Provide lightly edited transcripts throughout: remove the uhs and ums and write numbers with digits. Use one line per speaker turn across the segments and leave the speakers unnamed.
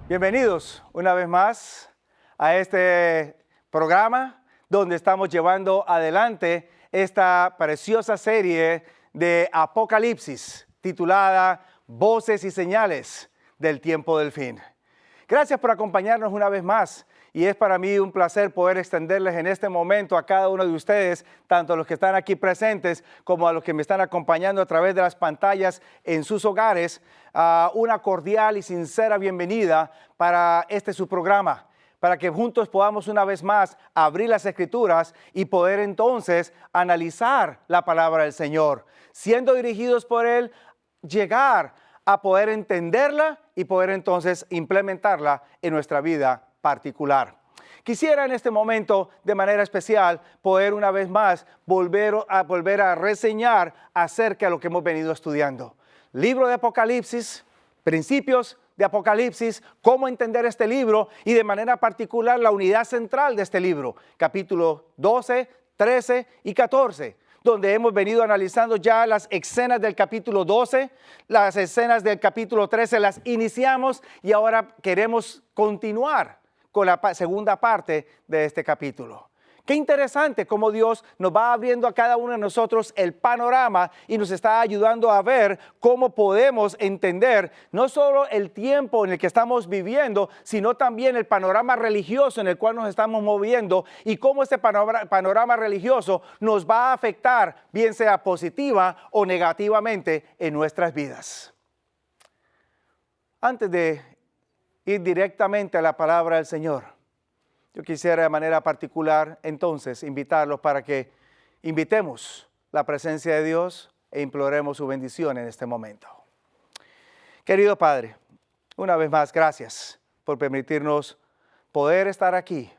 Bienvenidos una vez más a este programa donde estamos llevando adelante esta preciosa serie de Apocalipsis titulada Voces y Señales del Tiempo del Fin. Gracias por acompañarnos una vez más y es para mí un placer poder extenderles en este momento a cada uno de ustedes, tanto a los que están aquí presentes como a los que me están acompañando a través de las pantallas en sus hogares, una cordial y sincera bienvenida para su programa, para que juntos podamos una vez más abrir las Escrituras y poder entonces analizar la palabra del Señor, siendo dirigidos por Él, llegar a poder entenderla y poder entonces implementarla en nuestra vida particular. Quisiera en este momento de manera especial poder una vez más volver a reseñar acerca de lo que hemos venido estudiando. Libro de Apocalipsis, principios de Apocalipsis, cómo entender este libro y de manera particular la unidad central de este libro, capítulo 12, 13 y 14. Donde hemos venido analizando ya las escenas del capítulo 12, las escenas del capítulo 13 las iniciamos y ahora queremos continuar con la segunda parte de este capítulo. Qué interesante cómo Dios nos va abriendo a cada uno de nosotros el panorama y nos está ayudando a ver cómo podemos entender no solo el tiempo en el que estamos viviendo, sino también el panorama religioso en el cual nos estamos moviendo y cómo este panorama religioso nos va a afectar, bien sea positiva o negativamente en nuestras vidas. Antes de ir directamente a la palabra del Señor, yo quisiera de manera particular entonces invitarlos para que invitemos la presencia de Dios e imploremos su bendición en este momento. Querido Padre, una vez más gracias por permitirnos poder estar aquí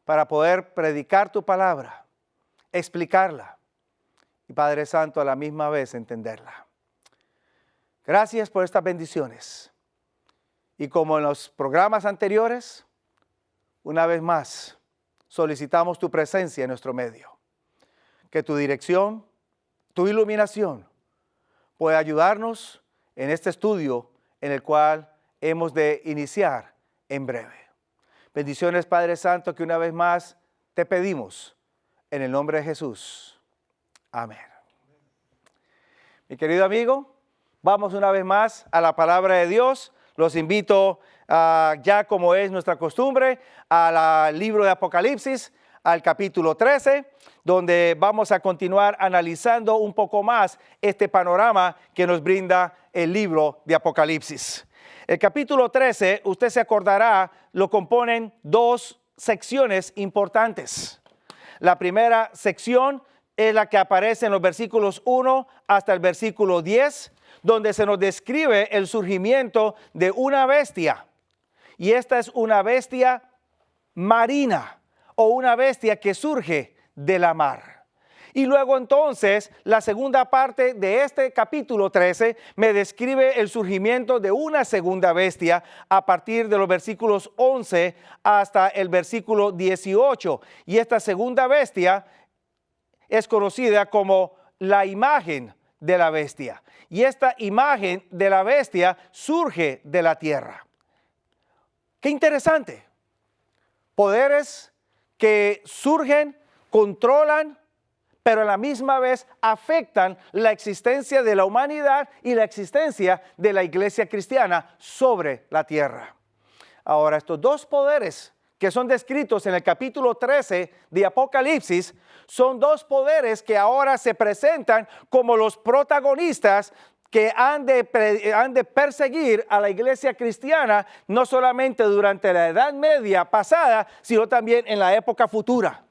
para poder predicar tu palabra, explicarla y Padre Santo a la misma vez entenderla. Gracias por estas bendiciones y como en los programas anteriores, una vez más, solicitamos tu presencia en nuestro medio. Que tu dirección, tu iluminación pueda ayudarnos en este estudio en el cual hemos de iniciar en breve. Bendiciones, Padre Santo, que una vez más te pedimos en el nombre de Jesús. Amén. Mi querido amigo, vamos una vez más a la palabra de Dios. Los invito ya como es nuestra costumbre, al libro de Apocalipsis, al capítulo 13, donde vamos a continuar analizando un poco más este panorama que nos brinda el libro de Apocalipsis. El capítulo 13, usted se acordará, lo componen dos secciones importantes. La primera sección es la que aparece en los versículos 1 hasta el versículo 10, donde se nos describe el surgimiento de una bestia. Y esta es una bestia marina o una bestia que surge de la mar. Y luego entonces la segunda parte de este capítulo 13 me describe el surgimiento de una segunda bestia a partir de los versículos 11 hasta el versículo 18. Y esta segunda bestia es conocida como la imagen de la bestia. Y esta imagen de la bestia surge de la tierra. Qué interesante. Poderes que surgen, controlan, pero a la misma vez afectan la existencia de la humanidad y la existencia de la iglesia cristiana sobre la tierra. Ahora, estos dos poderes que son descritos en el capítulo 13 de Apocalipsis son dos poderes que ahora se presentan como los protagonistas que han de perseguir a la iglesia cristiana, no solamente durante la Edad Media pasada, sino también en la época futura.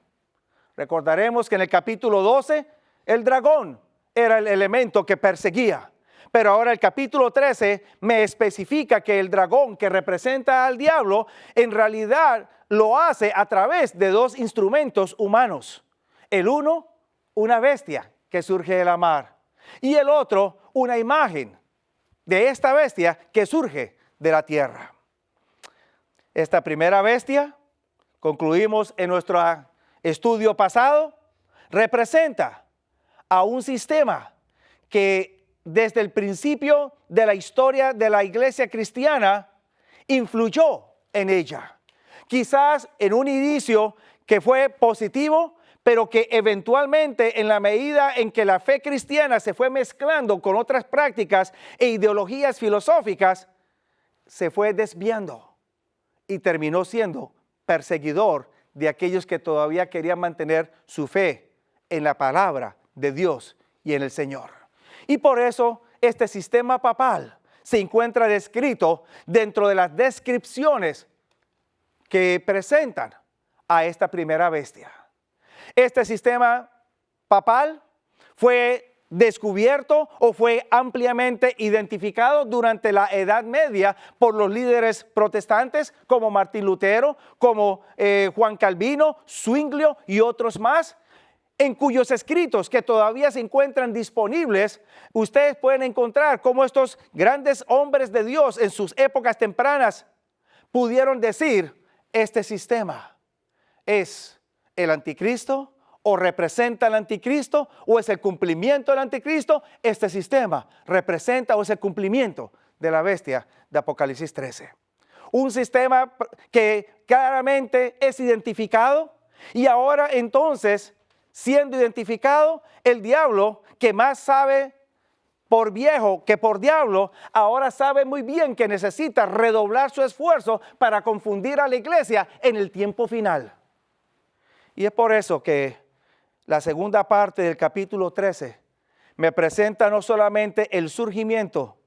Recordaremos que en el capítulo 12, el dragón era el elemento que perseguía. Pero ahora el capítulo 13 me especifica que el dragón que representa al diablo, en realidad lo hace a través de dos instrumentos humanos. El uno, una bestia que surge de la mar. Y el otro, una imagen de esta bestia que surge de la tierra. Esta primera bestia, concluimos en nuestro estudio pasado, representa a un sistema que desde el principio de la historia de la iglesia cristiana influyó en ella. Quizás en un inicio que fue positivo, pero que eventualmente, en la medida en que la fe cristiana se fue mezclando con otras prácticas e ideologías filosóficas, se fue desviando y terminó siendo perseguidor de aquellos que todavía querían mantener su fe en la palabra de Dios y en el Señor. Y por eso este sistema papal se encuentra descrito dentro de las descripciones que presentan a esta primera bestia. Este sistema papal fue descubierto o fue ampliamente identificado durante la Edad Media por los líderes protestantes como Martín Lutero, como Juan Calvino, Zwinglio y otros más, en cuyos escritos que todavía se encuentran disponibles, ustedes pueden encontrar cómo estos grandes hombres de Dios en sus épocas tempranas pudieron decir: este sistema es el anticristo, o representa al anticristo, o es el cumplimiento del anticristo. Este sistema representa o es el cumplimiento de la bestia de Apocalipsis 13. Un sistema que claramente es identificado, y ahora entonces, siendo identificado, el diablo, que más sabe por viejo que por diablo, ahora sabe muy bien que necesita redoblar su esfuerzo para confundir a la iglesia en el tiempo final. Y es por eso que la segunda parte del capítulo 13 me presenta no solamente el surgimiento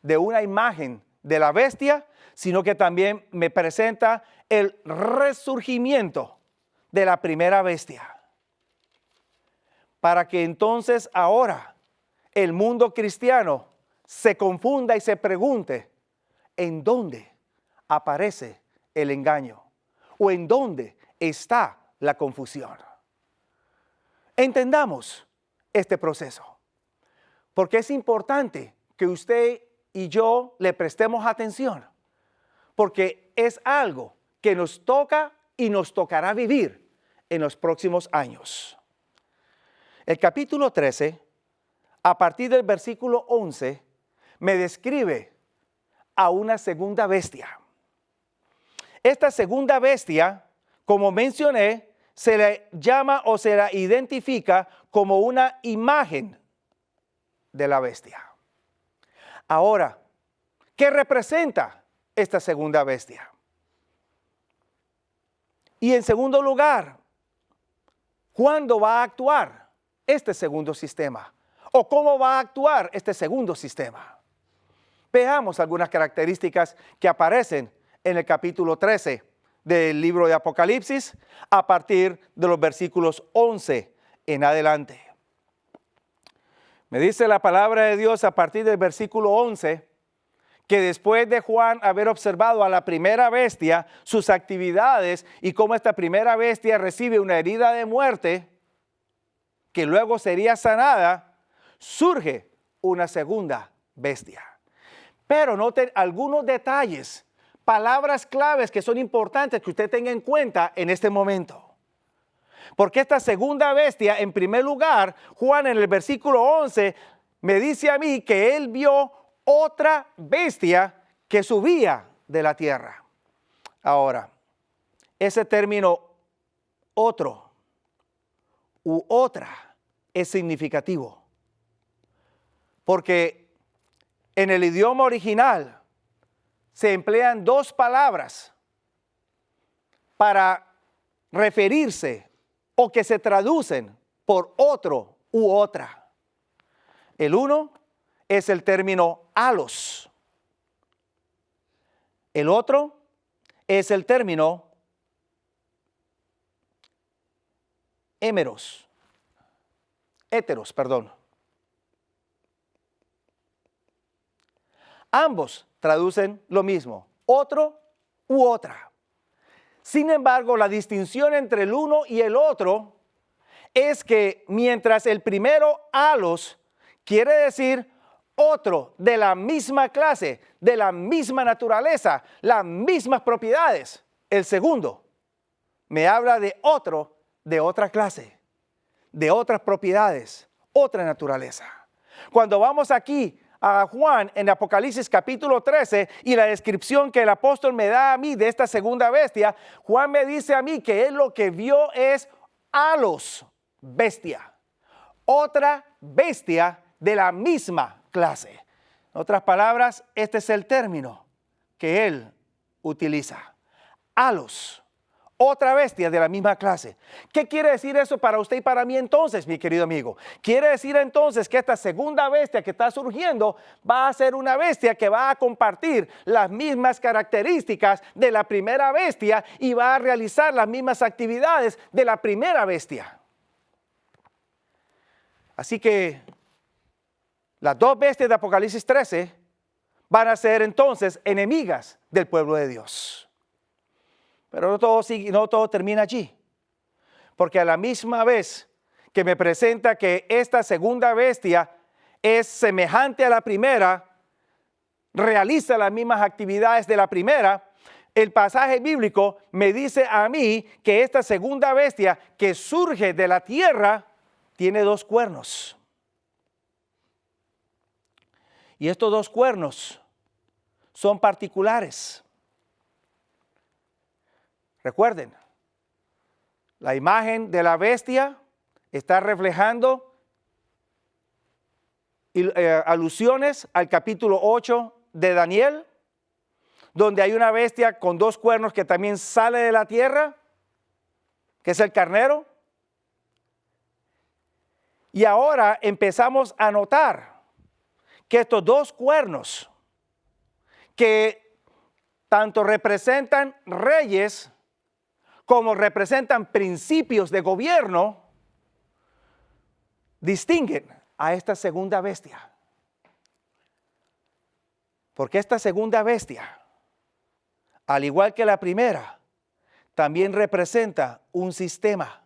de una imagen de la bestia, sino que también me presenta el resurgimiento de la primera bestia. Para que entonces ahora el mundo cristiano se confunda y se pregunte: ¿en dónde aparece el engaño? ¿O en dónde está la confusión? Entendamos este proceso, porque es importante que usted y yo le prestemos atención, porque es algo que nos toca y nos tocará vivir en los próximos años. El capítulo 13, a partir del versículo 11, me describe a una segunda bestia. Esta segunda bestia, como mencioné, se le llama o se la identifica como una imagen de la bestia. Ahora, ¿qué representa esta segunda bestia? Y en segundo lugar, ¿cuándo va a actuar este segundo sistema? ¿O cómo va a actuar este segundo sistema? Veamos algunas características que aparecen en el capítulo 13 del libro de Apocalipsis, a partir de los versículos 11 en adelante. Me dice la palabra de Dios a partir del versículo 11, que después de Juan haber observado a la primera bestia, sus actividades y cómo esta primera bestia recibe una herida de muerte, que luego sería sanada, surge una segunda bestia. Pero noten algunos detalles, palabras claves que son importantes que usted tenga en cuenta en este momento. Porque esta segunda bestia, en primer lugar, Juan en el versículo 11 me dice a mí que él vio otra bestia que subía de la tierra. Ahora, ese término otro u otra es significativo, porque en el idioma original se emplean dos palabras para referirse o que se traducen por otro u otra. El uno es el término alos. El otro es el término héteros. Ambos traducen lo mismo, otro u otra. Sin embargo, la distinción entre el uno y el otro es que mientras el primero, alos, quiere decir otro de la misma clase, de la misma naturaleza, las mismas propiedades, el segundo me habla de otro de otra clase, de otras propiedades, otra naturaleza. Cuando vamos aquí a Juan en Apocalipsis capítulo 13 y la descripción que el apóstol me da a mí de esta segunda bestia, Juan me dice a mí que él lo que vio es halos, bestia, otra bestia de la misma clase. En otras palabras, este es el término que él utiliza, halos. Otra bestia de la misma clase. ¿Qué quiere decir eso para usted y para mí entonces, mi querido amigo? Quiere decir entonces que esta segunda bestia que está surgiendo va a ser una bestia que va a compartir las mismas características de la primera bestia y va a realizar las mismas actividades de la primera bestia. Así que las dos bestias de Apocalipsis 13 van a ser entonces enemigas del pueblo de Dios. Pero no todo termina allí, porque a la misma vez que me presenta que esta segunda bestia es semejante a la primera, realiza las mismas actividades de la primera, el pasaje bíblico me dice a mí que esta segunda bestia que surge de la tierra tiene dos cuernos. Y estos dos cuernos son particulares. Recuerden, la imagen de la bestia está reflejando alusiones al capítulo 8 de Daniel, donde hay una bestia con dos cuernos que también sale de la tierra, que es el carnero. Y ahora empezamos a notar que estos dos cuernos, que tanto representan reyes, como representan principios de gobierno, distinguen a esta segunda bestia. Porque esta segunda bestia, al igual que la primera, también representa un sistema.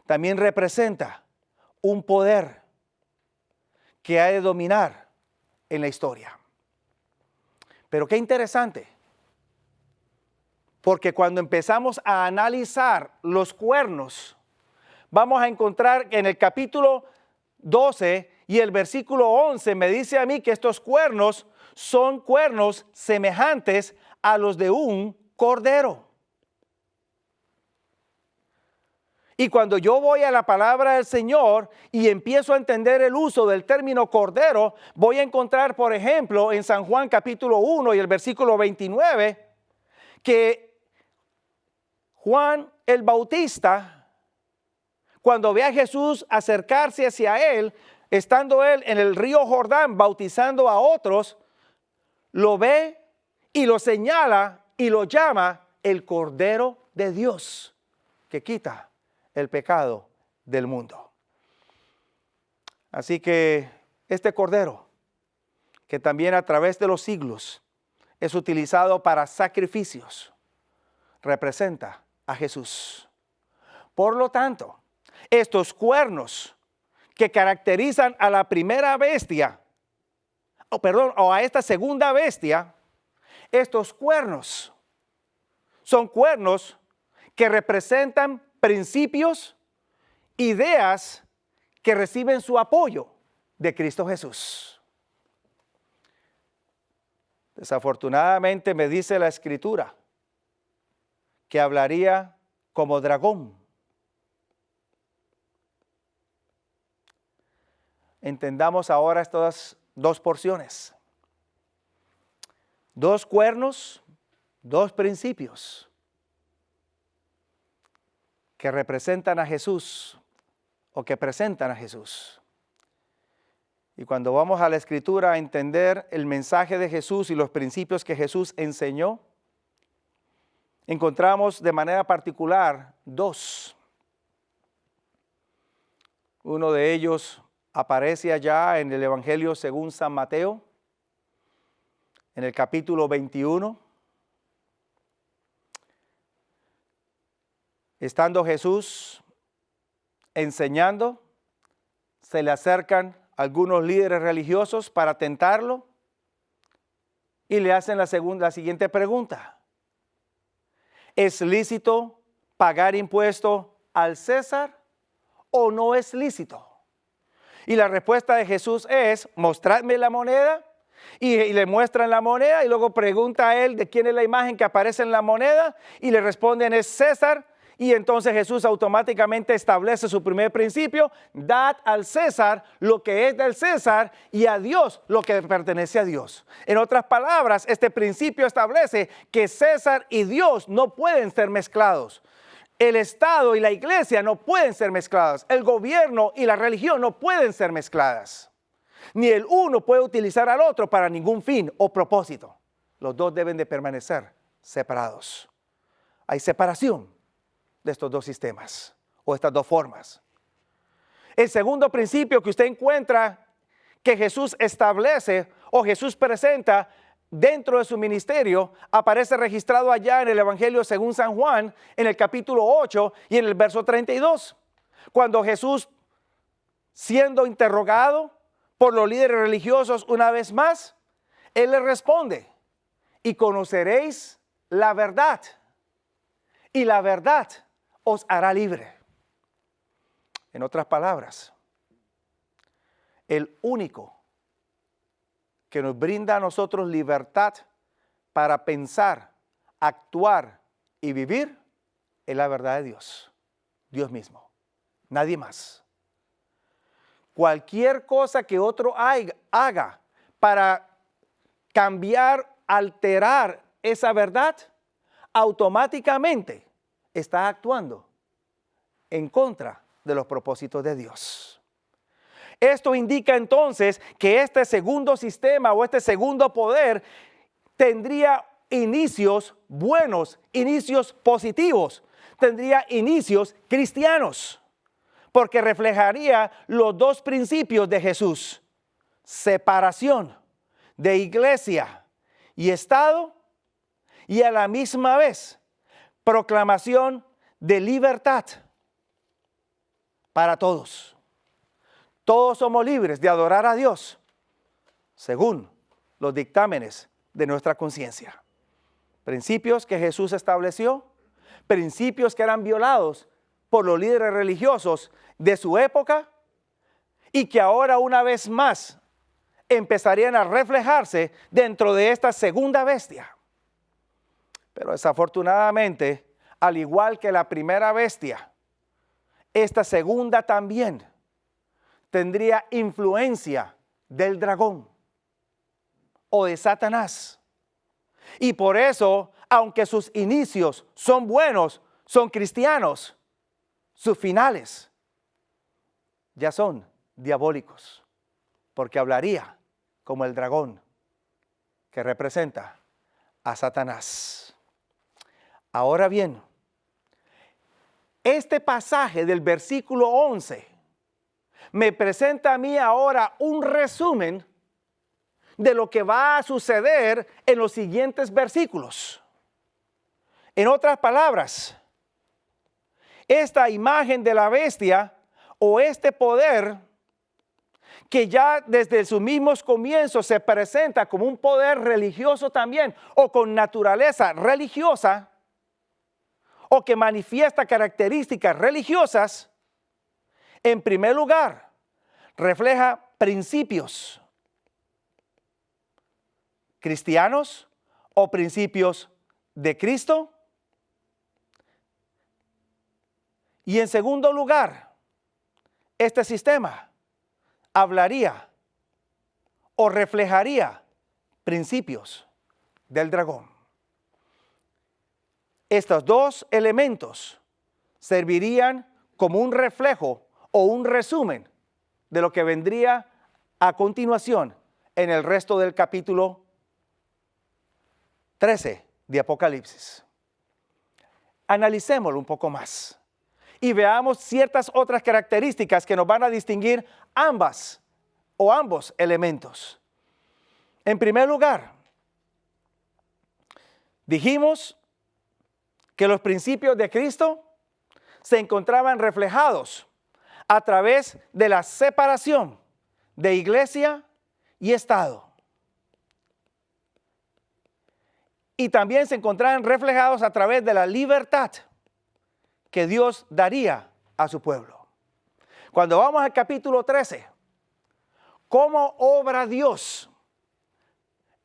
También representa un poder que ha de dominar en la historia. Pero qué interesante. Porque cuando empezamos a analizar los cuernos, vamos a encontrar que en el capítulo 12 y el versículo 11 me dice a mí que estos cuernos son cuernos semejantes a los de un cordero. Y cuando yo voy a la palabra del Señor y empiezo a entender el uso del término cordero, voy a encontrar, por ejemplo, en San Juan capítulo 1 y el versículo 29, que Juan el Bautista, cuando ve a Jesús acercarse hacia él, estando él en el río Jordán bautizando a otros, lo ve y lo señala y lo llama el Cordero de Dios, que quita el pecado del mundo. Así que este Cordero, que también a través de los siglos es utilizado para sacrificios, representa a Jesús. Por lo tanto, estos cuernos que caracterizan a la primera bestia, o a esta segunda bestia, estos cuernos son cuernos que representan principios, ideas que reciben su apoyo de Cristo Jesús. Desafortunadamente me dice la Escritura que hablaría como dragón. Entendamos ahora estas dos porciones. Dos cuernos, dos principios que representan a Jesús o que presentan a Jesús. Y cuando vamos a la Escritura a entender el mensaje de Jesús y los principios que Jesús enseñó, encontramos de manera particular dos. Uno de ellos aparece allá en el Evangelio según San Mateo, en el capítulo 21. Estando Jesús enseñando, se le acercan algunos líderes religiosos para tentarlo y le hacen la siguiente pregunta. ¿Es lícito pagar impuesto al César o no es lícito? Y la respuesta de Jesús es, mostradme la moneda. Y le muestran la moneda y luego pregunta a él de quién es la imagen que aparece en la moneda y le responden es César. Y entonces Jesús automáticamente establece su primer principio: dad al César lo que es del César y a Dios lo que pertenece a Dios. En otras palabras, este principio establece que César y Dios no pueden ser mezclados. El Estado y la iglesia no pueden ser mezcladas. El gobierno y la religión no pueden ser mezcladas. Ni el uno puede utilizar al otro para ningún fin o propósito. Los dos deben de permanecer separados. Hay separación de estos dos sistemas o estas dos formas. El segundo principio que usted encuentra que Jesús establece o Jesús presenta dentro de su ministerio aparece registrado allá en el Evangelio según San Juan, en el capítulo 8 y en el verso 32. Cuando Jesús, siendo interrogado por los líderes religiosos una vez más, Él les responde: y conoceréis la verdad, y la verdad os hará libre. En otras palabras, el único que nos brinda a nosotros libertad para pensar, actuar y vivir es la verdad de Dios, Dios mismo, nadie más. Cualquier cosa que otro haga para cambiar, alterar esa verdad, automáticamente está actuando en contra de los propósitos de Dios. Esto indica entonces que este segundo sistema o este segundo poder tendría inicios buenos, inicios positivos, tendría inicios cristianos, porque reflejaría los dos principios de Jesús: separación de iglesia y Estado, y a la misma vez proclamación de libertad para todos. Todos somos libres de adorar a Dios según los dictámenes de nuestra conciencia. Principios que Jesús estableció, principios que eran violados por los líderes religiosos de su época y que ahora una vez más empezarían a reflejarse dentro de esta segunda bestia. Pero desafortunadamente, al igual que la primera bestia, esta segunda también tendría influencia del dragón o de Satanás. Y por eso, aunque sus inicios son buenos, son cristianos, sus finales ya son diabólicos, porque hablaría como el dragón que representa a Satanás. Ahora bien, este pasaje del versículo 11 me presenta a mí ahora un resumen de lo que va a suceder en los siguientes versículos. En otras palabras, esta imagen de la bestia o este poder que ya desde sus mismos comienzos se presenta como un poder religioso también o con naturaleza religiosa o que manifiesta características religiosas, en primer lugar, refleja principios cristianos o principios de Cristo. Y en segundo lugar, este sistema hablaría o reflejaría principios del dragón. Estos dos elementos servirían como un reflejo o un resumen de lo que vendría a continuación en el resto del capítulo 13 de Apocalipsis. Analicémoslo un poco más y veamos ciertas otras características que nos van a distinguir ambos elementos. En primer lugar, dijimos que los principios de Cristo se encontraban reflejados a través de la separación de iglesia y Estado. Y también se encontraban reflejados a través de la libertad que Dios daría a su pueblo. Cuando vamos al capítulo 13, cómo obra Dios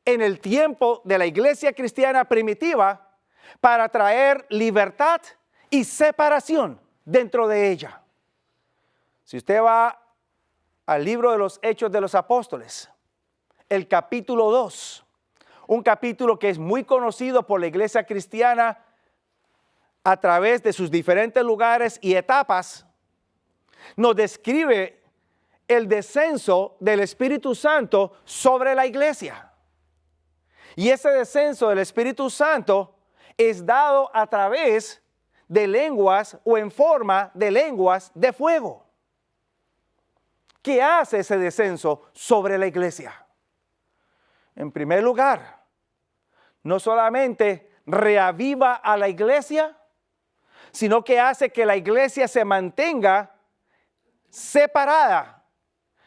en el tiempo de la iglesia cristiana primitiva para traer libertad y separación dentro de ella. Si usted va al libro de los Hechos de los Apóstoles, el capítulo 2, un capítulo que es muy conocido por la iglesia cristiana a través de sus diferentes lugares y etapas, nos describe el descenso del Espíritu Santo sobre la iglesia. Y ese descenso del Espíritu Santo es dado a través de lenguas o en forma de lenguas de fuego. ¿Qué hace ese descenso sobre la iglesia? En primer lugar, no solamente reaviva a la iglesia, sino que hace que la iglesia se mantenga separada,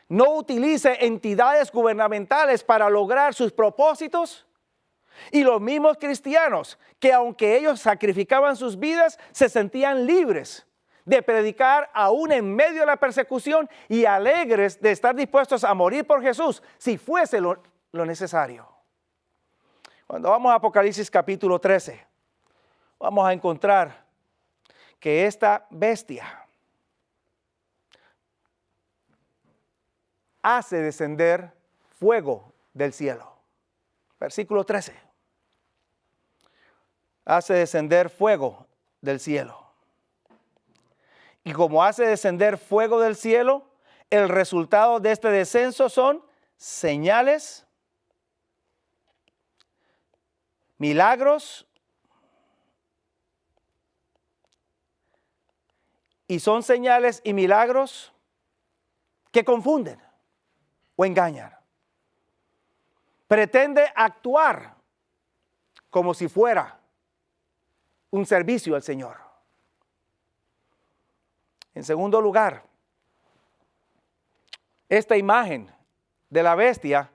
no utilice entidades gubernamentales para lograr sus propósitos. Y los mismos cristianos que aunque ellos sacrificaban sus vidas, se sentían libres de predicar aún en medio de la persecución y alegres de estar dispuestos a morir por Jesús si fuese lo necesario. Cuando vamos a Apocalipsis capítulo 13, vamos a encontrar que esta bestia hace descender fuego del cielo. Versículo 13. Hace descender fuego del cielo. Y como hace descender fuego del cielo, el resultado de este descenso son señales, milagros, y son señales y milagros que confunden o engañan. Pretende actuar como si fuera un servicio al Señor. En segundo lugar, esta imagen de la bestia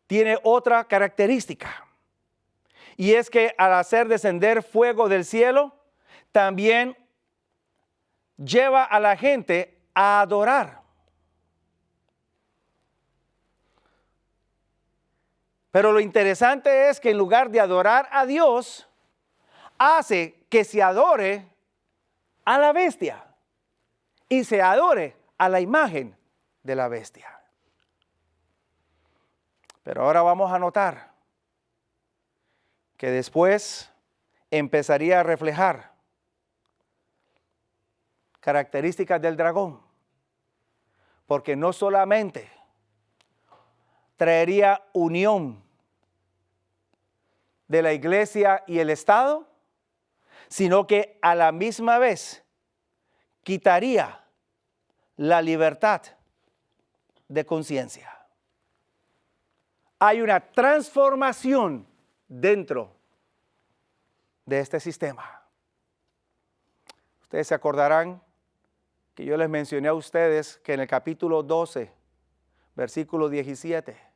tiene otra característica, y es que al hacer descender fuego del cielo, también lleva a la gente a adorar. Pero lo interesante es que en lugar de adorar a Dios, hace que se adore a la bestia y se adore a la imagen de la bestia. Pero ahora vamos a notar que después empezaría a reflejar características del dragón, porque no solamente traería unión de la iglesia y el Estado, sino que a la misma vez quitaría la libertad de conciencia. Hay una transformación dentro de este sistema. Ustedes se acordarán que yo les mencioné a ustedes que en el capítulo 12, versículo 17,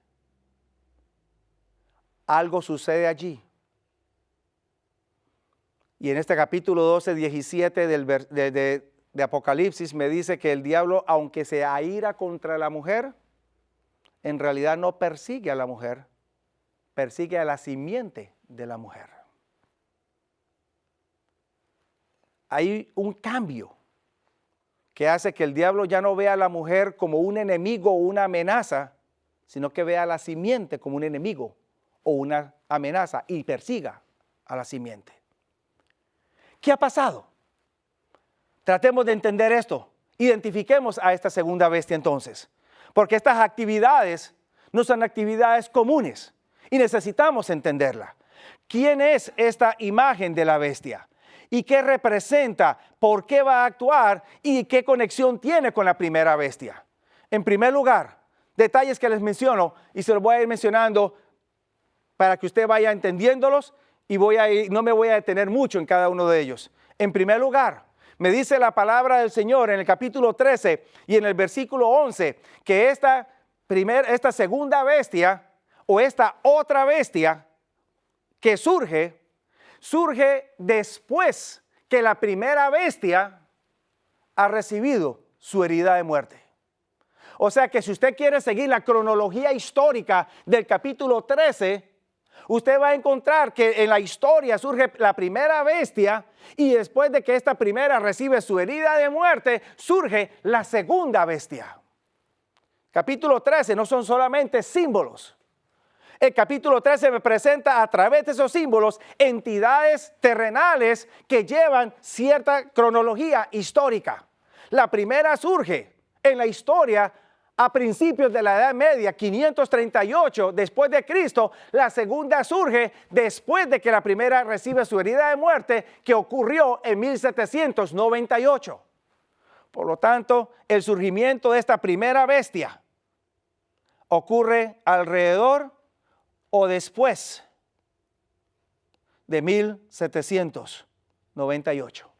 algo sucede allí. Y en este capítulo 12, 17 de Apocalipsis me dice que el diablo, aunque se aira contra la mujer, en realidad no persigue a la mujer, persigue a la simiente de la mujer. Hay un cambio que hace que el diablo ya no vea a la mujer como un enemigo o una amenaza, sino que vea a la simiente como un enemigo o una amenaza y persiga a la simiente. ¿Qué ha pasado? Tratemos de entender esto. Identifiquemos a esta segunda bestia entonces, porque estas actividades no son actividades comunes y necesitamos entenderla. ¿Quién es esta imagen de la bestia? ¿Y qué representa? ¿Por qué va a actuar? ¿Y qué conexión tiene con la primera bestia? En primer lugar, detalles que les menciono y se los voy a ir mencionando para que usted vaya entendiéndolos y no me voy a detener mucho en cada uno de ellos. En primer lugar, me dice la palabra del Señor en el capítulo 13 y en el versículo 11 que esta segunda bestia o esta otra bestia que surge después que la primera bestia ha recibido su herida de muerte. O sea que si usted quiere seguir la cronología histórica del capítulo 13, usted va a encontrar que en la historia surge la primera bestia y después de que esta primera recibe su herida de muerte, surge la segunda bestia. Capítulo 13 no son solamente símbolos. El capítulo 13 me presenta a través de esos símbolos entidades terrenales que llevan cierta cronología histórica. La primera surge en la historia a principios de la Edad Media, 538 después de Cristo. La segunda surge después de que la primera recibe su herida de muerte, que ocurrió en 1798. Por lo tanto, el surgimiento de esta primera bestia ocurre alrededor o después de 1798.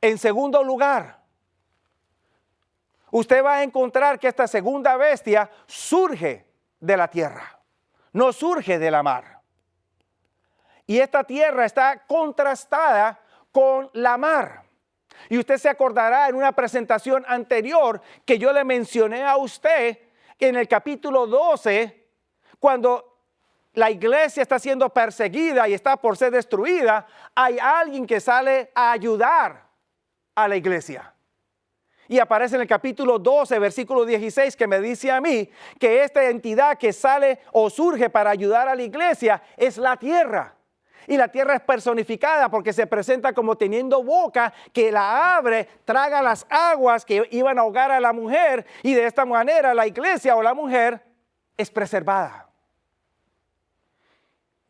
En segundo lugar, usted va a encontrar que esta segunda bestia surge de la tierra, no surge de la mar. Y esta tierra está contrastada con la mar. Y usted se acordará en una presentación anterior que yo le mencioné a usted en el capítulo 12, cuando la iglesia está siendo perseguida y está por ser destruida, hay alguien que sale a ayudar a la iglesia. Y aparece en el capítulo 12, versículo 16, que me dice a mí que esta entidad que sale o surge para ayudar a la iglesia es la tierra. Y la tierra es personificada porque se presenta como teniendo boca que la abre, traga las aguas que iban a ahogar a la mujer, y de esta manera la iglesia o la mujer es preservada.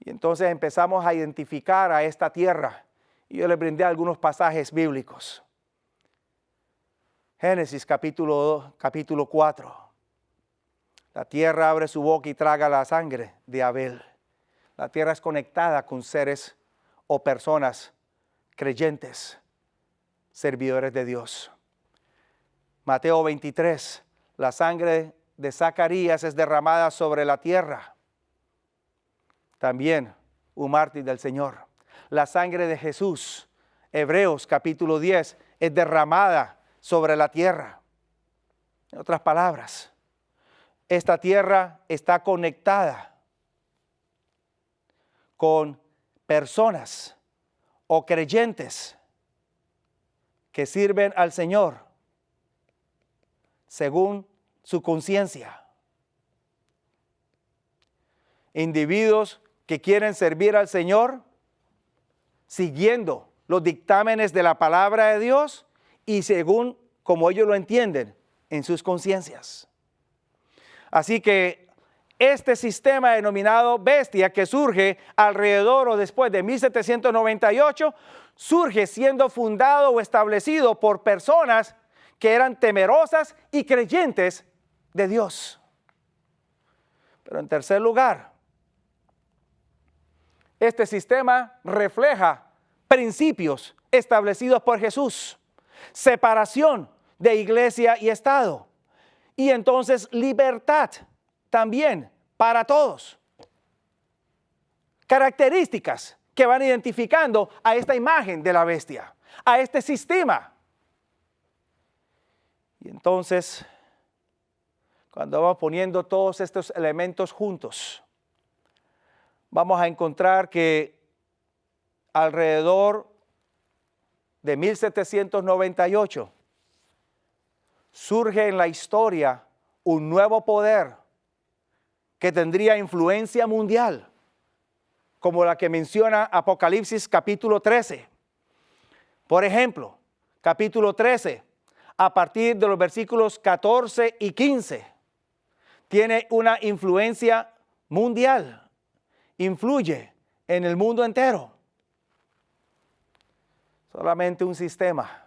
Y entonces empezamos a identificar a esta tierra. Y yo le brindé algunos pasajes bíblicos. Génesis capítulo 4. La tierra abre su boca y traga la sangre de Abel. La tierra es conectada con seres o personas creyentes, servidores de Dios. Mateo 23. La sangre de Zacarías es derramada sobre la tierra. También un mártir del Señor. La sangre de Jesús, Hebreos capítulo 10, es derramada sobre la tierra. En otras palabras, esta tierra está conectada con personas o creyentes que sirven al Señor según su conciencia. Individuos que quieren servir al Señor siguiendo los dictámenes de la palabra de Dios y según como ellos lo entienden en sus conciencias. Así que este sistema denominado bestia, que surge alrededor o después de 1798, surge siendo fundado o establecido por personas que eran temerosas y creyentes de Dios. Pero en tercer lugar, este sistema refleja principios establecidos por Jesús: separación de iglesia y Estado, y entonces libertad también para todos. Características que van identificando a esta imagen de la bestia, a este sistema. Y entonces, cuando vamos poniendo todos estos elementos juntos, vamos a encontrar que alrededor de 1798 surge en la historia un nuevo poder que tendría influencia mundial, como la que menciona Apocalipsis capítulo 13. Por ejemplo, capítulo 13, a partir de los versículos 14 y 15, tiene una influencia mundial. Influye en el mundo entero. Solamente un sistema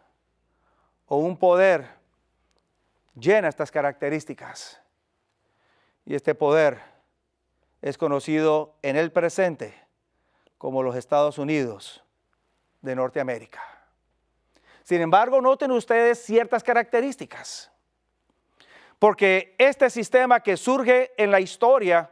o un poder llena estas características. Y este poder es conocido en el presente como los Estados Unidos de Norteamérica. Sin embargo, noten ustedes ciertas características. Porque este sistema que surge en la historia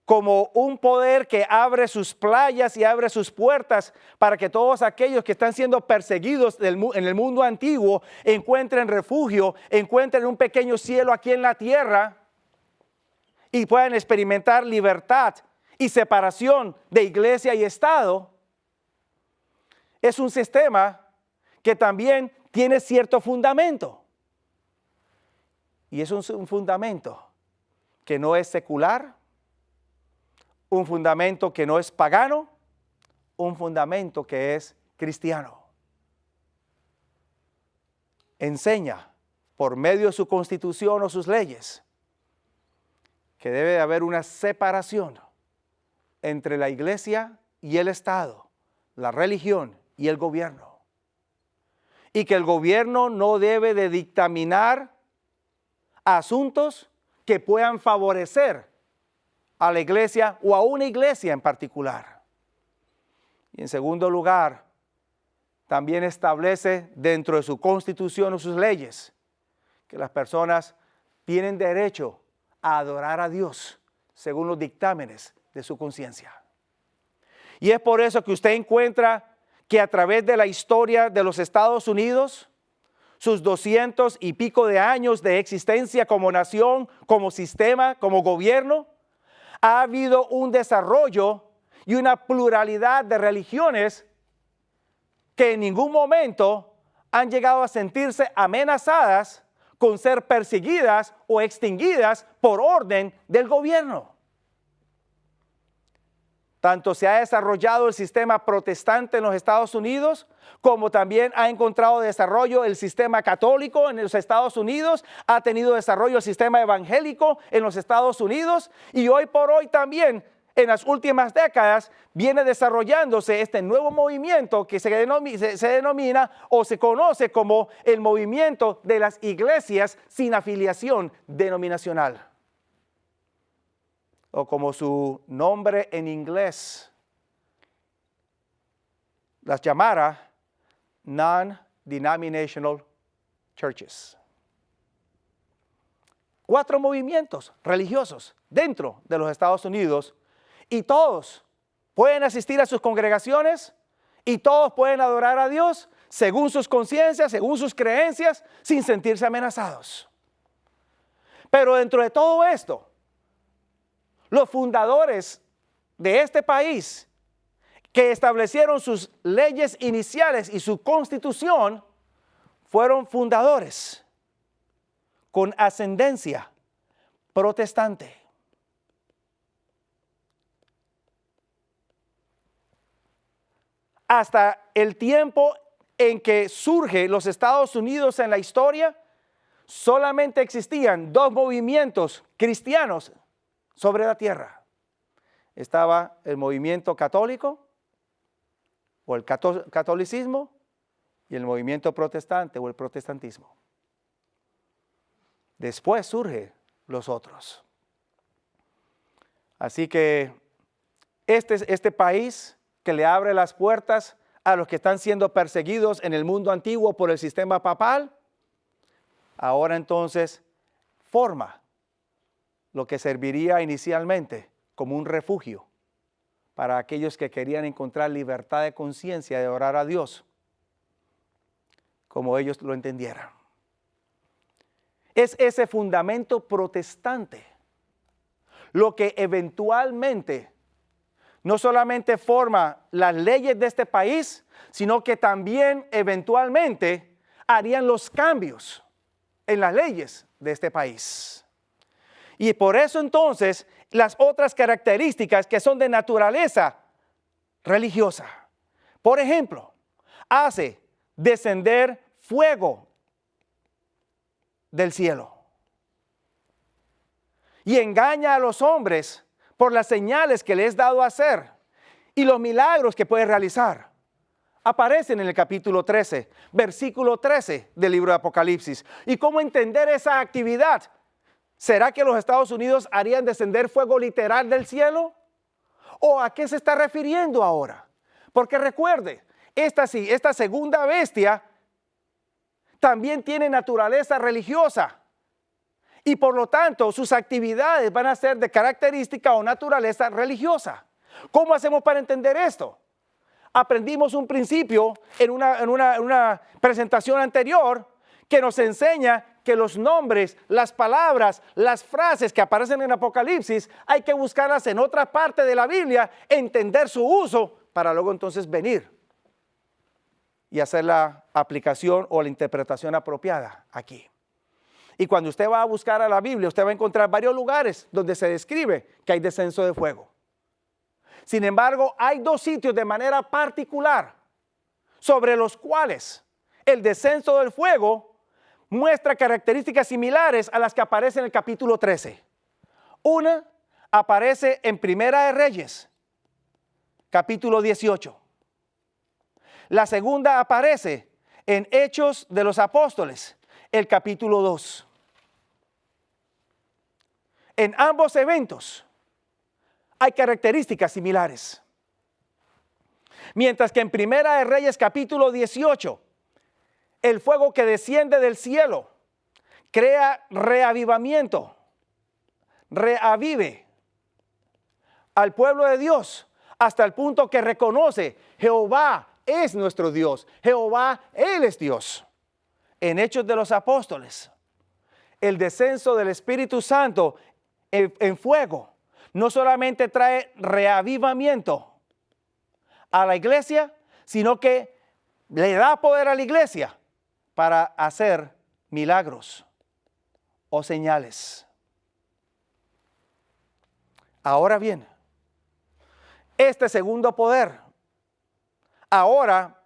como un poder que abre sus playas y abre sus puertas para que todos aquellos que están siendo perseguidos en el mundo antiguo encuentren refugio, encuentren un pequeño cielo aquí en la tierra y puedan experimentar libertad y separación de iglesia y Estado. Es un sistema que también tiene cierto fundamento. Y es un fundamento que no es secular, un fundamento que no es pagano, un fundamento que es cristiano. Enseña por medio de su constitución o sus leyes que debe haber una separación entre la iglesia y el Estado, la religión y el gobierno. Y que el gobierno no debe de dictaminar asuntos que puedan favorecer a la iglesia o a una iglesia en particular. Y en segundo lugar, también establece dentro de su constitución o sus leyes que las personas tienen derecho a adorar a Dios según los dictámenes de su conciencia. Y es por eso que usted encuentra que a través de la historia de los Estados Unidos, sus 200 y pico de años de existencia como nación, como sistema, como gobierno, ha habido un desarrollo y una pluralidad de religiones que en ningún momento han llegado a sentirse amenazadas con ser perseguidas o extinguidas por orden del gobierno. Tanto se ha desarrollado el sistema protestante en los Estados Unidos, como también ha encontrado desarrollo el sistema católico en los Estados Unidos, ha tenido desarrollo el sistema evangélico en los Estados Unidos, y hoy por hoy también, en las últimas décadas, viene desarrollándose este nuevo movimiento que se denomina o se conoce como el movimiento de las iglesias sin afiliación denominacional, o como su nombre en inglés las llamara non-denominational churches. 4 movimientos religiosos dentro de los Estados Unidos, y todos pueden asistir a sus congregaciones y todos pueden adorar a Dios según sus conciencias, según sus creencias, sin sentirse amenazados. Pero dentro de todo esto, los fundadores de este país, que establecieron sus leyes iniciales y su constitución, fueron fundadores con ascendencia protestante. Hasta el tiempo en que surge los Estados Unidos en la historia, solamente existían 2 movimientos cristianos sobre la tierra. Estaba el movimiento católico o el catolicismo y el movimiento protestante o el protestantismo. Después surgen los otros. Así que este país que le abre las puertas a los que están siendo perseguidos en el mundo antiguo por el sistema papal, ahora entonces forma lo que serviría inicialmente como un refugio para aquellos que querían encontrar libertad de conciencia de orar a Dios como ellos lo entendieran. Es ese fundamento protestante lo que eventualmente no solamente forma las leyes de este país, sino que también eventualmente harían los cambios en las leyes de este país. Y por eso entonces las otras características que son de naturaleza religiosa. Por ejemplo, hace descender fuego del cielo y engaña a los hombres por las señales que le es dado a hacer y los milagros que puede realizar. Aparecen en el capítulo 13, versículo 13 del libro de Apocalipsis. ¿Y cómo entender esa actividad? ¿Será que los Estados Unidos harían descender fuego literal del cielo? ¿O a qué se está refiriendo ahora? Porque recuerde, esta segunda bestia también tiene naturaleza religiosa Y por lo tanto, sus actividades van a ser de característica o naturaleza religiosa. ¿Cómo hacemos para entender esto? Aprendimos un principio en una presentación anterior que nos enseña que los nombres, las palabras, las frases que aparecen en Apocalipsis, hay que buscarlas en otra parte de la Biblia, entender su uso, para luego entonces venir y hacer la aplicación o la interpretación apropiada aquí. Y cuando usted va a buscar a la Biblia, usted va a encontrar varios lugares donde se describe que hay descenso de fuego. Sin embargo, hay dos sitios de manera particular sobre los cuales el descenso del fuego muestra características similares a las que aparecen en el capítulo 13. Una aparece en Primera de Reyes, capítulo 18. La segunda aparece en Hechos de los Apóstoles, el capítulo 2. En ambos eventos hay características similares. Mientras que en Primera de Reyes capítulo 18, el fuego que desciende del cielo crea reavivamiento, reavive al pueblo de Dios hasta el punto que reconoce: Jehová es nuestro Dios, Jehová, Él es Dios. En Hechos de los Apóstoles, el descenso del Espíritu Santo en fuego no solamente trae reavivamiento a la iglesia, sino que le da poder a la iglesia para hacer milagros o señales. Ahora bien, este segundo poder, ahora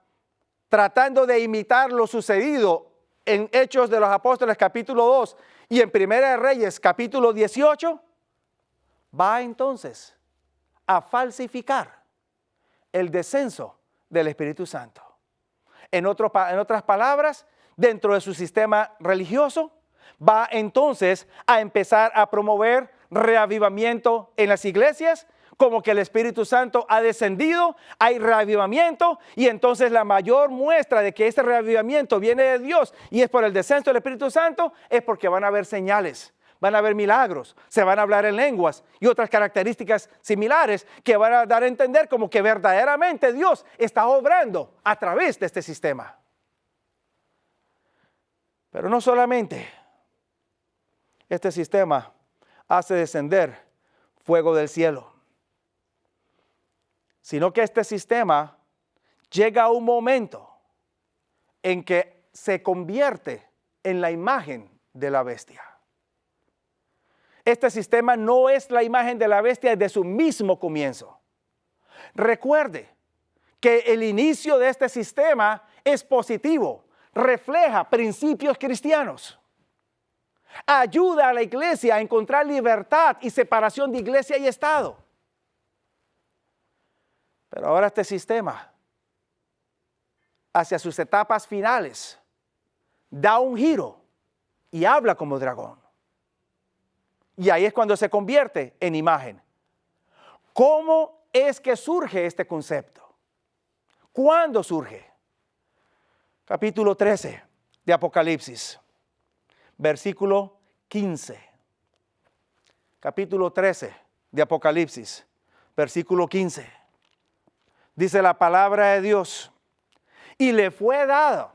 tratando de imitar lo sucedido en Hechos de los Apóstoles capítulo 2 y en Primera de Reyes capítulo 18, va entonces a falsificar el descenso del Espíritu Santo. En otras palabras, dentro de su sistema religioso, va entonces a empezar a promover reavivamiento en las iglesias, como que el Espíritu Santo ha descendido, hay reavivamiento, y entonces la mayor muestra de que este reavivamiento viene de Dios y es por el descenso del Espíritu Santo, es porque van a haber señales, van a haber milagros, se van a hablar en lenguas y otras características similares que van a dar a entender como que verdaderamente Dios está obrando a través de este sistema. Pero no solamente este sistema hace descender fuego del cielo, sino que este sistema llega a un momento en que se convierte en la imagen de la bestia. Este sistema no es la imagen de la bestia desde su mismo comienzo. Recuerde que el inicio de este sistema es positivo, refleja principios cristianos, ayuda a la iglesia a encontrar libertad y separación de iglesia y Estado. Pero ahora este sistema, hacia sus etapas finales, da un giro y habla como dragón. Y ahí es cuando se convierte en imagen. ¿Cómo es que surge este concepto? ¿Cuándo surge? Capítulo 13 de Apocalipsis, versículo 15. Capítulo 13 de Apocalipsis, versículo 15. Dice la palabra de Dios: y le fue dado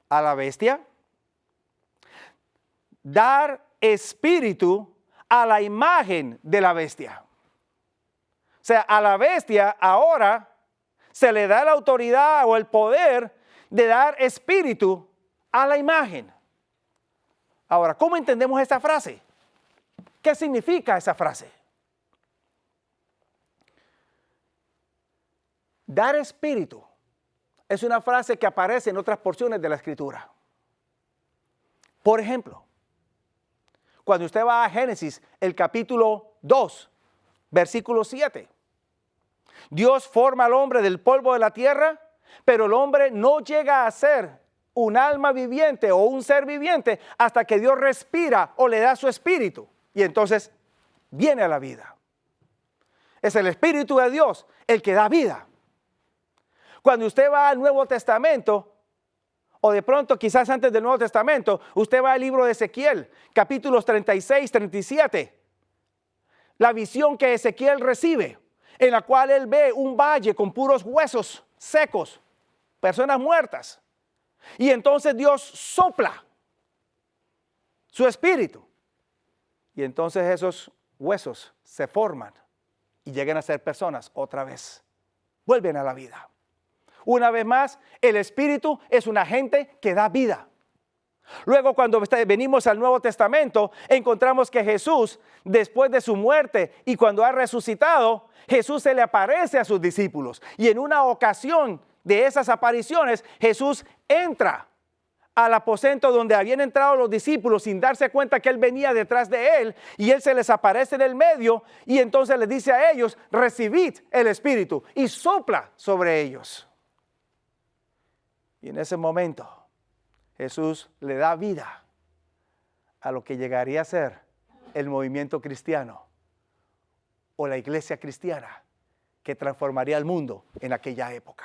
a la bestia dar espíritu a la imagen de la bestia. O sea, a la bestia ahora se le da la autoridad o el poder de dar espíritu a la imagen. Ahora, ¿cómo entendemos esta frase? ¿Qué significa esa frase? Dar espíritu es una frase que aparece en otras porciones de la Escritura. Por ejemplo, cuando usted va a Génesis, el capítulo 2, versículo 7. Dios forma al hombre del polvo de la tierra, pero el hombre no llega a ser un alma viviente o un ser viviente hasta que Dios respira o le da su espíritu. Y entonces viene a la vida. Es el Espíritu de Dios el que da vida. Cuando usted va al Nuevo Testamento, o de pronto quizás antes del Nuevo Testamento, usted va al libro de Ezequiel, capítulos 36, 37. La visión que Ezequiel recibe, en la cual él ve un valle con puros huesos secos, personas muertas. Y entonces Dios sopla su espíritu. Y entonces esos huesos se forman y llegan a ser personas otra vez. Vuelven a la vida. Una vez más, el espíritu es un agente que da vida. Luego, cuando venimos al Nuevo Testamento, encontramos que Jesús, después de su muerte y cuando ha resucitado, Jesús se le aparece a sus discípulos. Y en una ocasión de esas apariciones, Jesús entra al aposento donde habían entrado los discípulos sin darse cuenta que él venía detrás de él, y él se les aparece en el medio y entonces les dice a ellos: recibid el Espíritu, y sopla sobre ellos. Y en ese momento Jesús le da vida a lo que llegaría a ser el movimiento cristiano o la iglesia cristiana que transformaría el mundo en aquella época.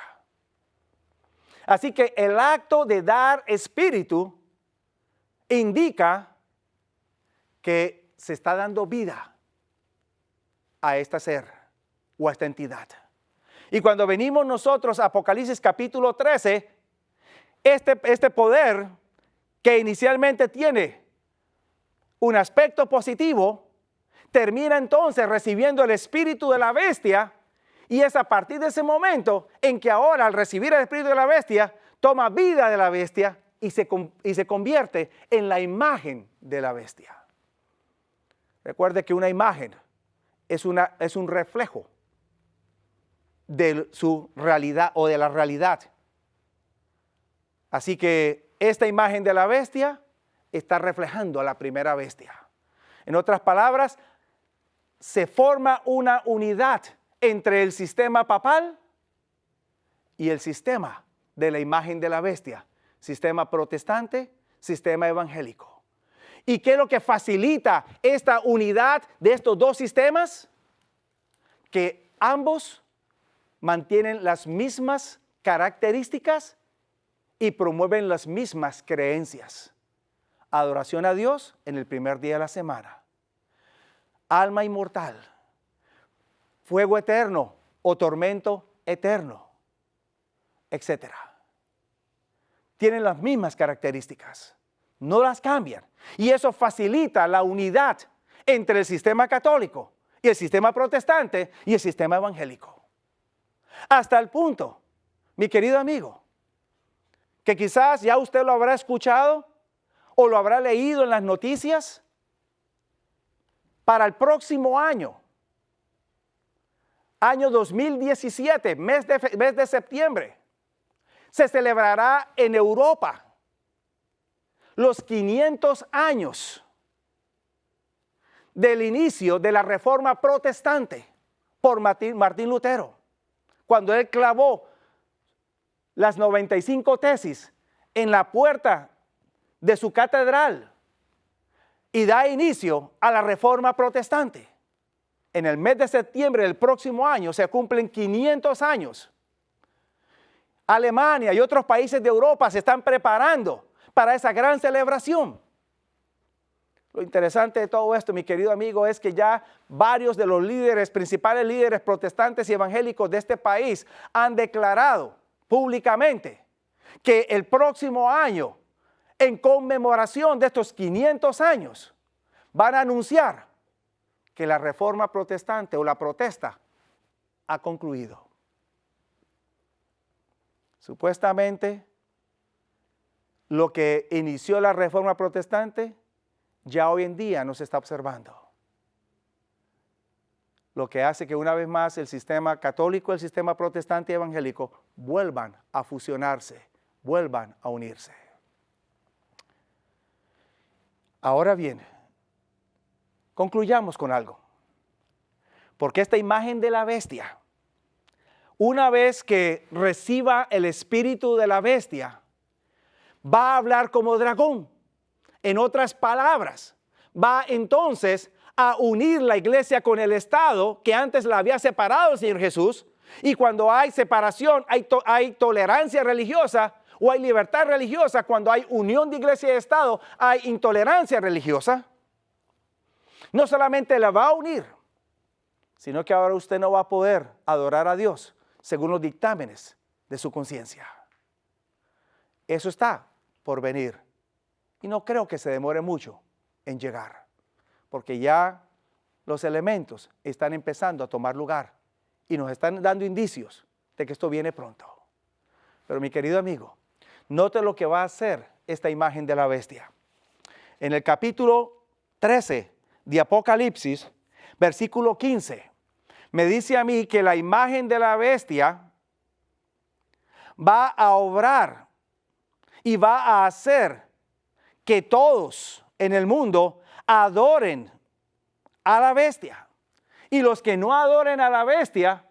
Así que el acto de dar espíritu indica que se está dando vida a este ser o a esta entidad. Y cuando venimos nosotros a Apocalipsis capítulo 13, este poder que inicialmente tiene un aspecto positivo, termina entonces recibiendo el espíritu de la bestia. Y es a partir de ese momento en que ahora, al recibir el espíritu de la bestia, toma vida de la bestia y se convierte en la imagen de la bestia. Recuerde que una imagen es un reflejo de su realidad o de la realidad. Así que esta imagen de la bestia está reflejando a la primera bestia. En otras palabras, se forma una unidad entre el sistema papal y el sistema de la imagen de la bestia, sistema protestante, sistema evangélico. ¿Y qué es lo que facilita esta unidad de estos dos sistemas? Que ambos mantienen las mismas características y promueven las mismas creencias. Adoración a Dios en el primer día de la semana. Alma inmortal. Fuego eterno o tormento eterno, etc. Tienen las mismas características, no las cambian. Y eso facilita la unidad entre el sistema católico y el sistema protestante y el sistema evangélico. Hasta el punto, mi querido amigo, que quizás ya usted lo habrá escuchado o lo habrá leído en las noticias. Para el próximo año 2017, mes de septiembre, se celebrará en Europa los 500 años del inicio de la Reforma Protestante por Martín Lutero, cuando él clavó las 95 tesis en la puerta de su catedral y da inicio a la Reforma Protestante. En el mes de septiembre del próximo año se cumplen 500 años. Alemania y otros países de Europa se están preparando para esa gran celebración. Lo interesante de todo esto, mi querido amigo, es que ya varios de los principales líderes protestantes y evangélicos de este país han declarado públicamente que el próximo año, en conmemoración de estos 500 años, van a anunciar que la reforma protestante o la protesta ha concluido. Supuestamente, lo que inició la reforma protestante ya hoy en día no se está observando. Lo que hace que una vez más el sistema católico, el sistema protestante y evangélico vuelvan a fusionarse, vuelvan a unirse. Ahora bien, concluyamos con algo. Porque esta imagen de la bestia, una vez que reciba el espíritu de la bestia, va a hablar como dragón. En otras palabras, va entonces a unir la iglesia con el Estado que antes la había separado el Señor Jesús. Y cuando hay separación, hay tolerancia religiosa, o hay libertad religiosa, cuando hay unión de iglesia y Estado, hay intolerancia religiosa. No solamente la va a unir, sino que ahora usted no va a poder adorar a Dios según los dictámenes de su conciencia. Eso está por venir. Y no creo que se demore mucho en llegar, porque ya los elementos están empezando a tomar lugar y nos están dando indicios de que esto viene pronto. Pero mi querido amigo, note lo que va a hacer esta imagen de la bestia. En el capítulo 13 de Apocalipsis, versículo 15, me dice a mí que la imagen de la bestia va a obrar y va a hacer que todos en el mundo adoren a la bestia. Y los que no adoren a la bestia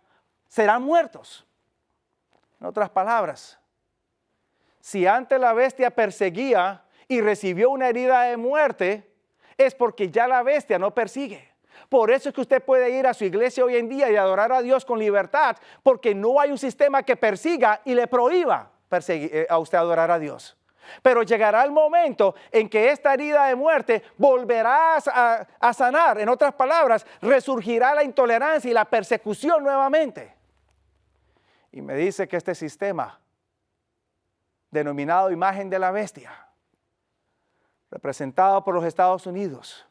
serán muertos. En otras palabras, si antes la bestia perseguía y recibió una herida de muerte, es porque ya la bestia no persigue. Por eso es que usted puede ir a su iglesia hoy en día y adorar a Dios con libertad, porque no hay un sistema que persiga y le prohíba a usted adorar a Dios. Pero llegará el momento en que esta herida de muerte volverá a sanar. En otras palabras, resurgirá la intolerancia y la persecución nuevamente. Y me dice que este sistema, denominado imagen de la bestia, representado por los Estados Unidos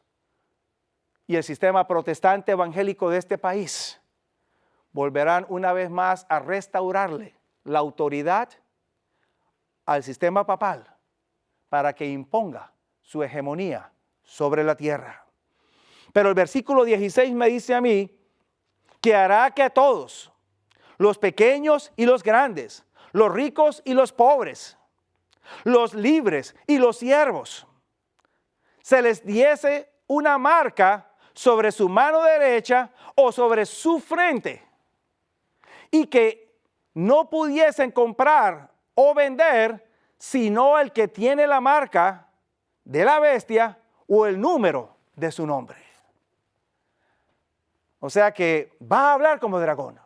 y el sistema protestante evangélico de este país, volverán una vez más a restaurarle la autoridad al sistema papal para que imponga su hegemonía sobre la tierra. Pero el versículo 16 me dice a mí que hará que a todos, los pequeños y los grandes, los ricos y los pobres, los libres y los siervos, se les diese una marca sobre su mano derecha o sobre su frente, y que no pudiesen comprar o vender sino el que tiene la marca de la bestia o el número de su nombre. O sea que va a hablar como dragón.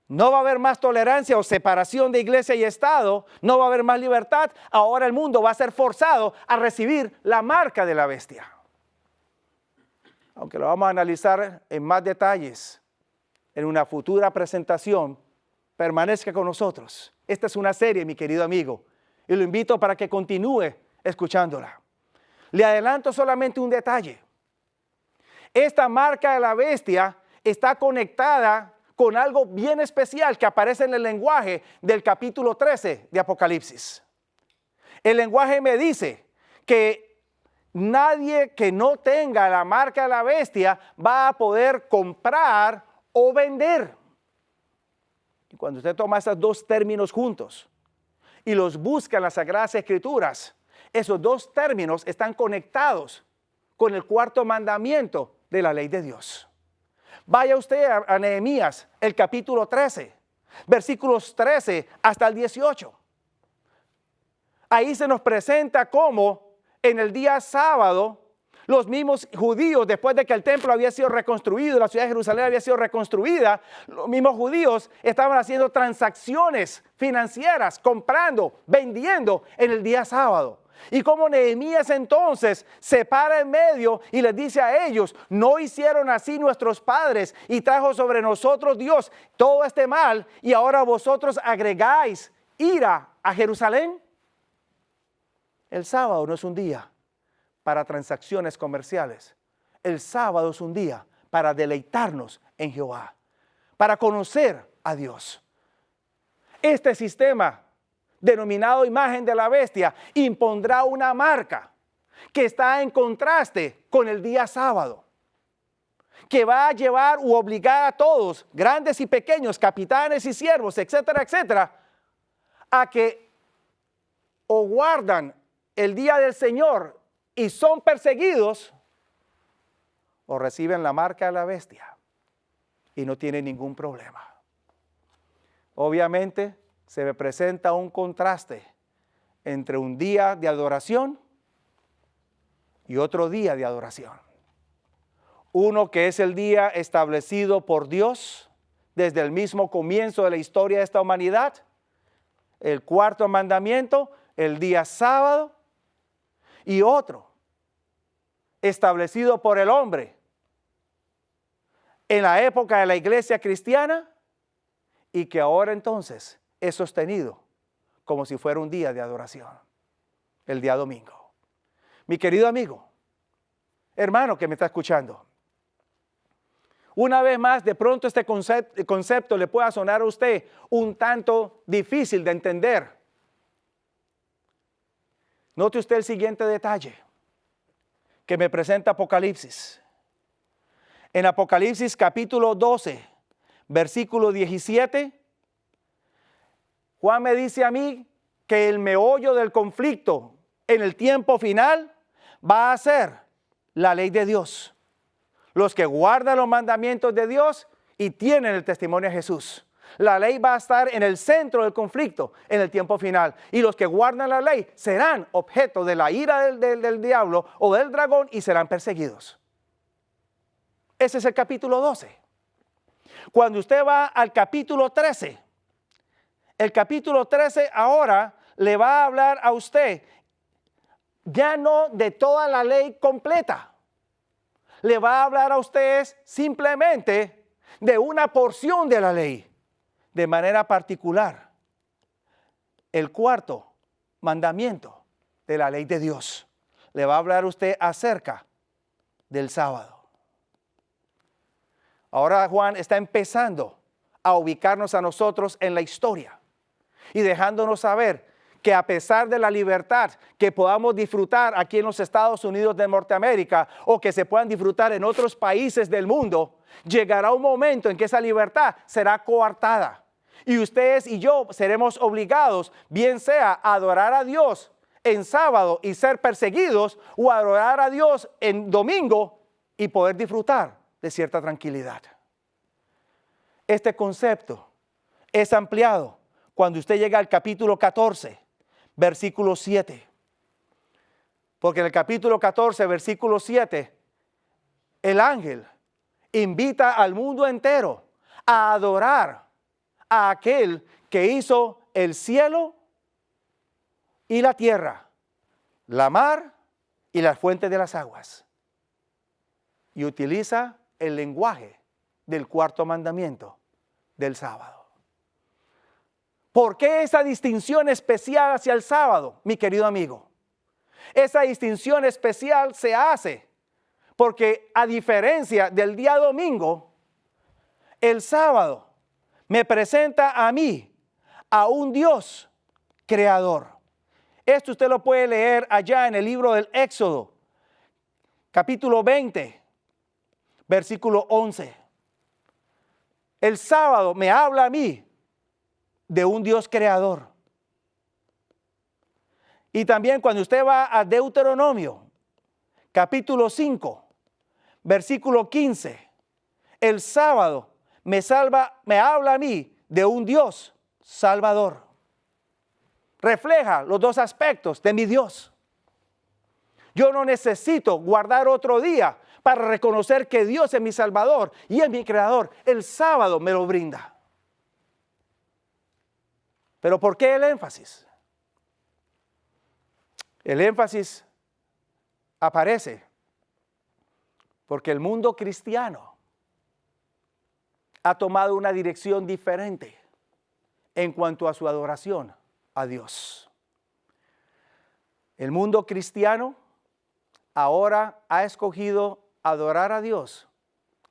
No va a haber más tolerancia o separación de iglesia y Estado, no va a haber más libertad. Ahora el mundo va a ser forzado a recibir la marca de la bestia. Aunque lo vamos a analizar en más detalles en una futura presentación, permanezca con nosotros. Esta es una serie, mi querido amigo, y lo invito para que continúe escuchándola. Le adelanto solamente un detalle. Esta marca de la bestia está conectada con algo bien especial que aparece en el lenguaje del capítulo 13 de Apocalipsis. El lenguaje me dice que nadie que no tenga la marca de la bestia va a poder comprar o vender. Y cuando usted toma esos dos términos juntos y los busca en las Sagradas Escrituras, esos dos términos están conectados con el cuarto mandamiento de la ley de Dios. Vaya usted a Nehemías, el capítulo 13, versículos 13 hasta el 18. Ahí se nos presenta cómo en el día sábado los mismos judíos, después de que el templo había sido reconstruido, la ciudad de Jerusalén había sido reconstruida, los mismos judíos estaban haciendo transacciones financieras, comprando, vendiendo en el día sábado. Y como Nehemías entonces se para en medio y les dice a ellos: no hicieron así nuestros padres, y trajo sobre nosotros Dios todo este mal, y ahora vosotros agregáis ira a Jerusalén. El sábado no es un día para transacciones comerciales. El sábado es un día para deleitarnos en Jehová, para conocer a Dios. Este sistema denominado imagen de la bestia impondrá una marca que está en contraste con el día sábado, que va a llevar u obligar a todos, grandes y pequeños, capitanes y siervos, etcétera, etcétera, a que o guardan el día del Señor y son perseguidos, o reciben la marca de la bestia y no tienen ningún problema. Obviamente se presenta un contraste entre un día de adoración y otro día de adoración. Uno que es el día establecido por Dios desde el mismo comienzo de la historia de esta humanidad, el cuarto mandamiento, el día sábado, y otro establecido por el hombre en la época de la iglesia cristiana y que ahora entonces es sostenido como si fuera un día de adoración, el día domingo. Mi querido amigo, hermano que me está escuchando, una vez más, de pronto este concepto le pueda sonar a usted un tanto difícil de entender. Note usted el siguiente detalle que me presenta Apocalipsis. En Apocalipsis capítulo 12, versículo 17, Juan me dice a mí que el meollo del conflicto en el tiempo final va a ser la ley de Dios. Los que guardan los mandamientos de Dios y tienen el testimonio de Jesús. La ley va a estar en el centro del conflicto en el tiempo final. Y los que guardan la ley serán objeto de la ira del diablo o del dragón y serán perseguidos. Ese es el capítulo 12. Cuando usted va al capítulo 13, el capítulo 13 ahora le va a hablar a usted ya no de toda la ley completa. Le va a hablar a ustedes simplemente de una porción de la ley, de manera particular. El cuarto mandamiento de la ley de Dios. Le va a hablar a usted acerca del sábado. Ahora Juan está empezando a ubicarnos a nosotros en la historia y dejándonos saber que a pesar de la libertad que podamos disfrutar aquí en los Estados Unidos de Norteamérica o que se puedan disfrutar en otros países del mundo, llegará un momento en que esa libertad será coartada. Y ustedes y yo seremos obligados, bien sea a adorar a Dios en sábado y ser perseguidos, o a adorar a Dios en domingo y poder disfrutar de cierta tranquilidad. Este concepto es ampliado cuando usted llega al capítulo 14. Versículo 7. Porque en el capítulo 14, versículo 7, el ángel invita al mundo entero a adorar a aquel que hizo el cielo y la tierra, la mar y las fuentes de las aguas. Y utiliza el lenguaje del cuarto mandamiento del sábado. ¿Por qué esa distinción especial hacia el sábado, mi querido amigo? Esa distinción especial se hace porque, a diferencia del día domingo, el sábado me presenta a mí, a un Dios creador. Esto usted lo puede leer allá en el libro del Éxodo, capítulo 20, versículo 11. El sábado me habla a mí de un Dios creador. Y también cuando usted va a Deuteronomio, capítulo 5, versículo 15, el sábado me habla a mí de un Dios salvador. Refleja los dos aspectos de mi Dios. Yo no necesito guardar otro día para reconocer que Dios es mi salvador y es mi creador. El sábado me lo brinda. ¿Pero por qué el énfasis? El énfasis aparece porque el mundo cristiano ha tomado una dirección diferente en cuanto a su adoración a Dios. El mundo cristiano ahora ha escogido adorar a Dios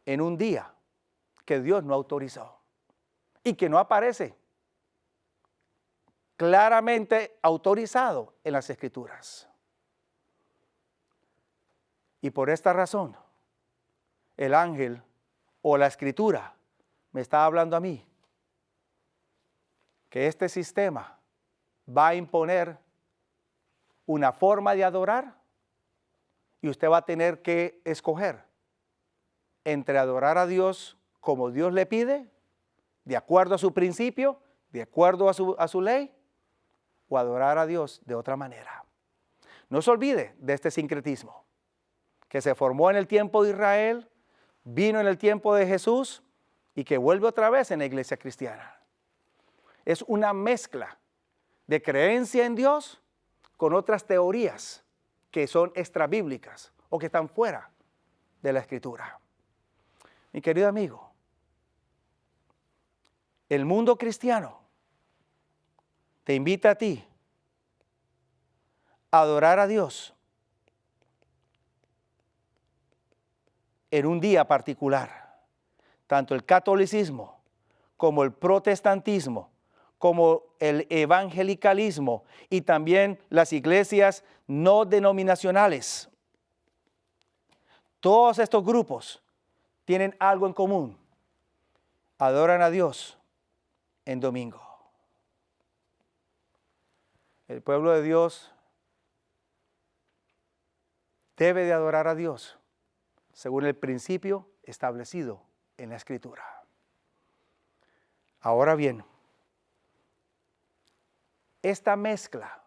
en un día que Dios no autorizó y que no aparece claramente autorizado en las Escrituras. Y por esta razón, el ángel o la Escritura me está hablando a mí que este sistema va a imponer una forma de adorar y usted va a tener que escoger entre adorar a Dios como Dios le pide, de acuerdo a su principio, de acuerdo a su ley, o adorar a Dios de otra manera. No se olvide de este sincretismo que se formó en el tiempo de Israel, vino en el tiempo de Jesús y que vuelve otra vez en la iglesia cristiana. Es una mezcla de creencia en Dios con otras teorías que son extrabíblicas o que están fuera de la Escritura. Mi querido amigo, el mundo cristiano te invita a ti a adorar a Dios en un día particular. Tanto el catolicismo como el protestantismo, como el evangelicalismo y también las iglesias no denominacionales. Todos estos grupos tienen algo en común. Adoran a Dios en domingo. El pueblo de Dios debe de adorar a Dios según el principio establecido en la Escritura. Ahora bien, esta mezcla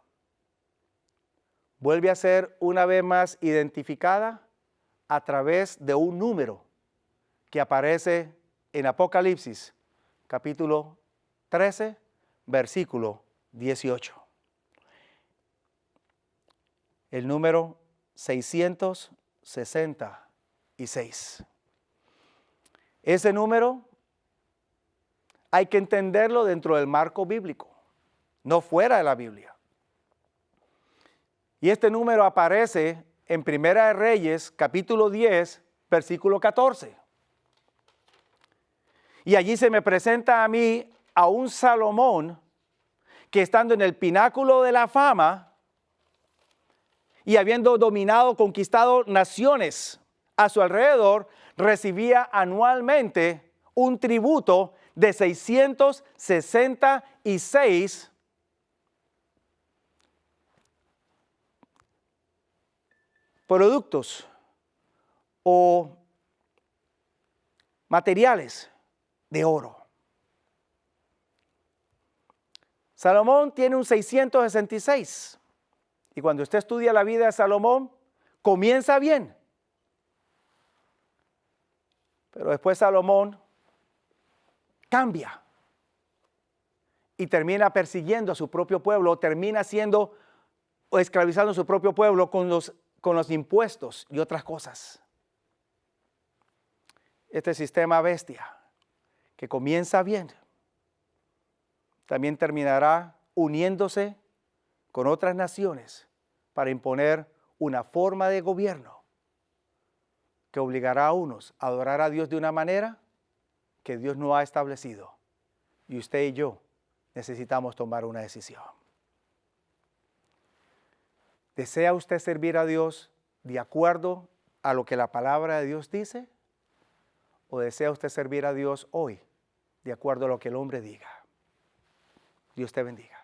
vuelve a ser una vez más identificada a través de un número que aparece en Apocalipsis, capítulo 13, versículo 18. El número 666. Ese número hay que entenderlo dentro del marco bíblico, no fuera de la Biblia. Y este número aparece en Primera de Reyes, capítulo 10, versículo 14. Y allí se me presenta a mí a un Salomón que, estando en el pináculo de la fama y habiendo dominado, conquistado naciones a su alrededor, recibía anualmente un tributo de 666 productos o materiales de oro. Salomón tiene un 666. Y cuando usted estudia la vida de Salomón, comienza bien. Pero después Salomón cambia y termina persiguiendo a su propio pueblo, termina siendo o esclavizando a su propio pueblo con los impuestos y otras cosas. Este sistema bestia que comienza bien, también terminará uniéndose con otras naciones para imponer una forma de gobierno que obligará a unos a adorar a Dios de una manera que Dios no ha establecido. Y usted y yo necesitamos tomar una decisión. ¿Desea usted servir a Dios de acuerdo a lo que la palabra de Dios dice? ¿O desea usted servir a Dios hoy de acuerdo a lo que el hombre diga? Dios te bendiga.